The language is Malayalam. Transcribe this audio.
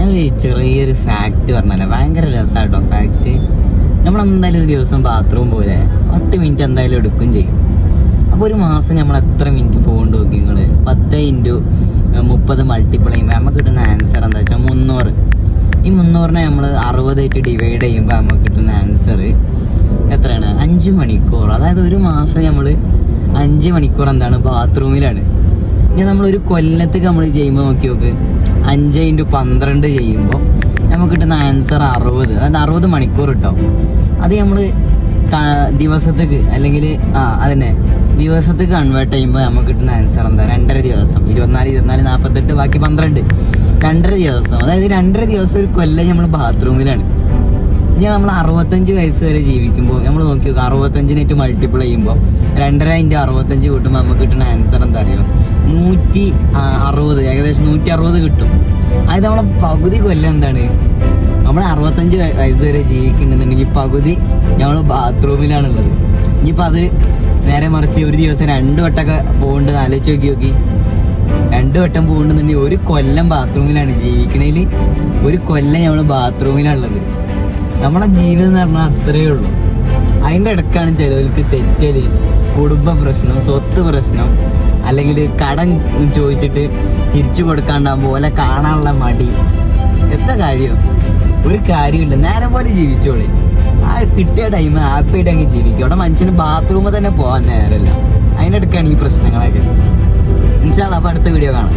ഞാനൊരു ചെറിയൊരു ഫാക്റ്റ് പറഞ്ഞാൽ ഭയങ്കര രസമാട്ടോ ഫാക്റ്റ്. നമ്മളെന്തായാലും ഒരു ദിവസം ബാത്റൂം പോലെ 10 മിനിറ്റ് എന്തായാലും എടുക്കുകയും ചെയ്യും. അപ്പോൾ ഒരു മാസം നമ്മൾ എത്ര മിനിറ്റ് പോകേണ്ടി നോക്കി നിങ്ങൾ? 10 × 30 മൾട്ടിപ്പിൾ ചെയ്യുമ്പോൾ നമുക്ക് കിട്ടുന്ന ആൻസർ എന്താ വെച്ചാൽ 300. ഈ 300നെ നമ്മൾ 60 ആയിട്ട് ഡിവൈഡ് ചെയ്യുമ്പോൾ നമുക്ക് കിട്ടുന്ന ആൻസർ എത്രയാണ്? 5 മണിക്കൂർ. അതായത് ഒരു മാസം നമ്മൾ 5 മണിക്കൂർ എന്താണ് ബാത്റൂമിലാണ്. ഇനി നമ്മളൊരു കൊല്ലത്തേക്ക് നമ്മൾ ചെയ്യുമ്പോൾ നോക്കി നോക്ക്, 5 × 12 ചെയ്യുമ്പോൾ നമുക്ക് കിട്ടുന്ന ആൻസർ 60. അതായത് 60 മണിക്കൂർ കിട്ടും. അത് നമ്മൾ ദിവസത്തേക്ക് അല്ലെങ്കിൽ അതന്നെ ദിവസത്തേക്ക് കൺവേർട്ട് ചെയ്യുമ്പോൾ നമുക്ക് കിട്ടുന്ന ആൻസർ എന്താ? 2.5 ദിവസം. 24, 48, ബാക്കി 12. 2.5 ദിവസം. അതായത് 2.5 ദിവസം ഒരു കൊല്ലം നമ്മൾ ബാത്റൂമിലാണ്. ഇനി നമ്മൾ 65 വയസ്സ് വരെ ജീവിക്കുമ്പോൾ നമ്മൾ നോക്കി നോക്കുക, 65 മൾട്ടിപ്പിൾ ചെയ്യുമ്പോൾ 2.5 × 65 കൂട്ടുമ്പോൾ നമുക്ക് കിട്ടുന്ന ആൻസർ എന്താ അറിയോ? 160. ഏകദേശം 160 കിട്ടും. അതായത് നമ്മളെ പകുതി കൊല്ലം എന്താണ്, നമ്മൾ 65 വയസ്സ് വരെ ജീവിക്കുന്നുണ്ടെന്നുണ്ടെങ്കിൽ പകുതി നമ്മൾ ബാത്റൂമിലാണുള്ളത്. ഇനിയിപ്പോൾ അത് നേരെ മറിച്ച് ഒരു ദിവസം 2 വട്ടമൊക്കെ പോകുന്നുണ്ട് ആലോചിച്ച് നോക്കി 2 വട്ടം പോകുന്നുണ്ടെന്നുണ്ടെങ്കിൽ ഒരു കൊല്ലം ബാത്റൂമിലാണ് ജീവിക്കണേൽ. ഒരു കൊല്ലം നമ്മൾ ബാത്റൂമിലാണുള്ളത്. നമ്മളെ ജീവിതം എന്ന് പറഞ്ഞാൽ അത്രയേ ഉള്ളൂ. അതിൻ്റെ ഇടക്കാണ് ചിലവർക്ക് തെറ്റല്, കുടുംബ പ്രശ്നം, സ്വത്ത് പ്രശ്നം, അല്ലെങ്കിൽ കടം ചോദിച്ചിട്ട് തിരിച്ചു കൊടുക്കാണ്ടാകുമ്പോൾ പോലെ കാണാനുള്ള മടി. എത്ര കാര്യം? ഒരു കാര്യമില്ല. നേരെ പോലെ ജീവിച്ചോളി. ആ കിട്ടിയ ടൈം ഹാപ്പി ആയിട്ട് അങ്ങ് ജീവിക്കും. അവിടെ മനുഷ്യന് ബാത്റൂമിൽ തന്നെ പോകാൻ നേരമില്ല. അതിൻ്റെ ഇടക്കാണ് ഈ പ്രശ്നങ്ങളൊക്കെ. ഇൻഷാ അല്ലാഹ് അപ്പോൾ അടുത്ത വീഡിയോ കാണാം.